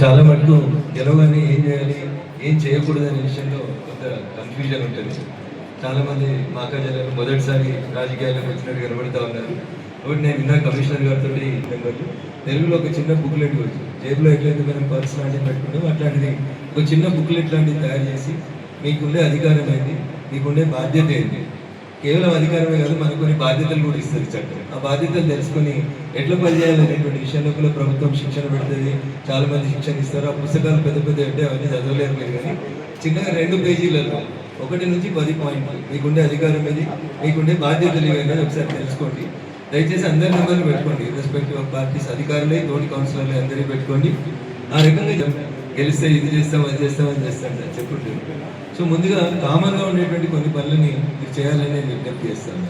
చాలా మటుకు గెలవగానే ఏం చేయాలి ఏం చేయకూడదు అనే విషయంలో కొంత కన్ఫ్యూజన్ ఉంటుంది. చాలామంది మా అక్క జిల్లాలో మొదటిసారి రాజకీయాల్లోకి వచ్చినట్టు కనబడుతూ ఉన్నారు. ఒకటి నేను విన్నా కమిషనర్ గారితో మెంబర్లు తెలుగులో ఒక చిన్న బుక్లెట్ వచ్చింది. జేబులో ఎట్లయితే మనం పర్స్ లాంటివి పెట్టుకుంటాం అట్లాంటిది ఒక చిన్న బుక్లెట్ లాంటివి తయారు చేసి మీకుండే అధికారం ఏంటి, మీకుండే బాధ్యత ఏంటి, కేవలం అధికారమే కాదు మనకు కొన్ని బాధ్యతలు కూడా ఇస్తుంది చట్టం. ఆ బాధ్యతలు తెలుసుకొని ఎట్లా పనిచేయాలనేటువంటి విషయంలో కూడా ప్రభుత్వం శిక్షణ పెడుతుంది. చాలా మంది శిక్షణ ఇస్తారు. ఆ పుస్తకాలు పెద్ద పెద్ద అంటే అవన్నీ చదవలేరు మీరు, కానీ చిన్నగా 2 పేజీలలో 1 నుంచి 10 పాయింట్లు మీకుండే అధికారం ఏది, మీకుండే బాధ్యతలు ఏమైనా ఒకసారి తెలుసుకోండి. దయచేసి అందరి నెంబర్లు పెట్టుకోండి, రెస్పెక్టివ్ ఆఫ్ పార్టీస్ అధికారులే తోటి కౌన్సిలర్లు అందరినీ పెట్టుకోండి. ఆ రకంగా గెలిస్తే ఇది చేస్తాం అది చేస్తాం అని చేస్తాం సార్ చెప్పుకుంటారు. సో ముందుగా కామన్గా ఉండేటువంటి కొన్ని పనులని మీరు చేయాలని నేను విజ్ఞప్తి చేస్తాను.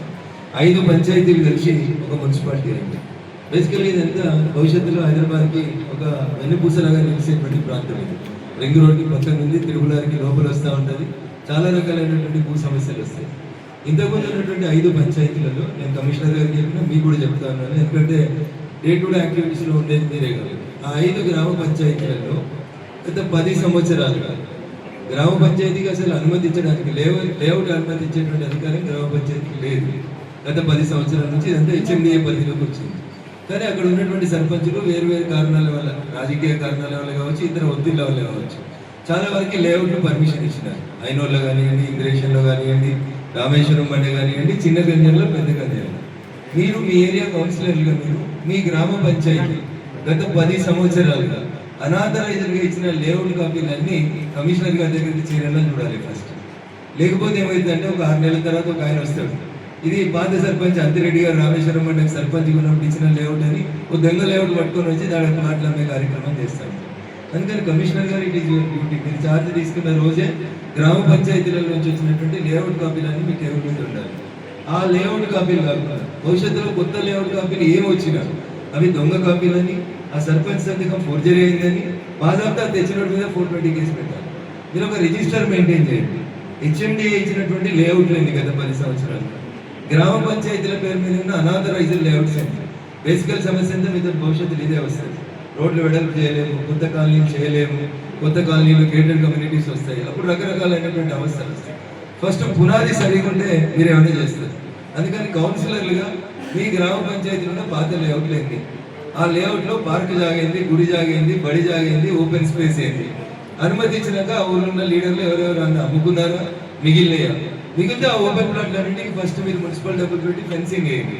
5 పంచాయతీలు కలిసి ఒక మున్సిపాలిటీ అయింది. బేసికల్లీ ఇదంతా భవిష్యత్తులో హైదరాబాద్కి ఒక వెన్నుపూసలాగా నిలిచేటువంటి ప్రాంతం ఇది. రింగ్ రోడ్కి పక్కన నుండి తిరుమలకి లోపల వస్తూ ఉంటుంది. చాలా రకాలైనటువంటి భూ సమస్యలు వస్తాయి. ఇంతకుముందు ఉన్నటువంటి 5 పంచాయతీలలో నేను కమిషనర్ గారికి చెప్పినా మీకు కూడా చెప్తా ఉన్నాను, ఎందుకంటే డే టు డే యాక్టివిటీస్లో ఉండేది మీరే కాదు. ఆ 5 గ్రామ పంచాయతీలలో గత 10 సంవత్సరాలుగా గ్రామ పంచాయతీకి అసలు అనుమతించడానికి లేఅవుట్ అనుమతించేటువంటి అధికారం గ్రామ పంచాయతీకి లేదు. గత 10 సంవత్సరాల నుంచి ఇదంతా హెచ్ఎండిఏ పరిధిలోకి వచ్చింది. కానీ అక్కడ ఉన్నటువంటి సర్పంచులు వేరు వేరు కారణాల వల్ల, రాజకీయ కారణాల వల్ల కావచ్చు, ఇతర ఒత్తిళ్ల వల్ల కావచ్చు, చాలా వరకు లేఅవుట్లు పర్మిషన్ ఇచ్చినారు. ఐనోల్లో కానివ్వండి, ఇంగ్రేషన్లో కానివ్వండి, రామేశ్వరం బండి కానివ్వండి, చిన్న గంజల్లో పెద్ద గంజల్లో మీరు మీ ఏరియా కౌన్సిలర్లుగా మీరు మీ గ్రామ పంచాయతీ గత 10 సంవత్సరాలుగా అనాథరైజర్గా ఇచ్చిన లేఅవుట్ కాపీలన్నీ కమిషనర్ గారి దగ్గరికి చేరాలని చూడాలి ఫస్ట్. లేకపోతే ఏమైందంటే ఒక 6 నెలల తర్వాత ఒక ఆయన వస్తాడు, ఇది పాత సర్పంచ్ అంతిరెడ్డి గారు రామేశ్వరం మండలికి సర్పంచ్ ఉన్నప్పుడు ఇచ్చిన లేఅవుట్ అని ఒక దొంగ లేఅవుట్ పట్టుకొని వచ్చి దానికి మాట్లాడే కార్యక్రమం చేస్తాడు. అందుకని కమిషనర్ గారు ఇట్ ఈస్ యువర్ డ్యూటీ. మీరు ఛార్జ్ తీసుకున్న రోజే గ్రామ పంచాయతీల నుంచి వచ్చినటువంటి లేఅవుట్ కాపీలన్నీ మీకు ఎవరి ఉండాలి. ఆ లేఅవుట్ కాపీలు కాకుండా భవిష్యత్తులో కొత్త లేఅవుట్ కాపీలు ఏమి వచ్చినా అవి దొంగ కాపీలని, ఆ సర్పంచ్ సంతకం ఫోర్జరీ అయిందని బాధాప్తా తెచ్చినట్టు మీద 420 కేసు పెట్టాలి. మీరు ఒక రిజిస్టర్ మెయింటైన్ చేయండి. హెచ్ఎండిఏ ఇచ్చినటువంటి లేఅవుట్లు అయింది గత 10 సంవత్సరాలు గ్రామ పంచాయతీల పేరు మీద ఉన్న అనాథరైజర్ లేఅవుట్స్ అయింది. బేసికల్ సమస్య అంతా మీద భవిష్యత్తులో ఇదే వస్తుంది. రోడ్లు వెడల్పు చేయలేము, కొత్త కాలనీలు చేయలేము, కొత్త కాలనీలు గేటెడ్ కమ్యూనిటీస్ వస్తాయి, అప్పుడు రకరకాలైనటువంటి అవస్థలు వస్తాయి. ఫస్ట్ పునాది సరిగా ఉంటే మీరు ఏమైనా చేస్తారు. అందుకని కౌన్సిలర్లుగా మీ గ్రామ పంచాయతీలో పాత లేఅవుట్లు అయింది. ఆ లేఅవుట్లో పార్క్ జాగైంది, గుడి జాగైంది, బడి జాగైంది, ఓపెన్ స్పేస్ అయింది. అనుమతి ఇచ్చినాక ఆ ఊళ్ళో ఉన్న లీడర్లు ఎవరెవరు అమ్ముకున్నారా, మిగిలితే ఆ ఓపెన్ ప్లాట్లన్నింటికి ఫస్ట్ మీరు మున్సిపల్ డబ్బులు పెట్టి ఫెన్సింగ్ వేయండి.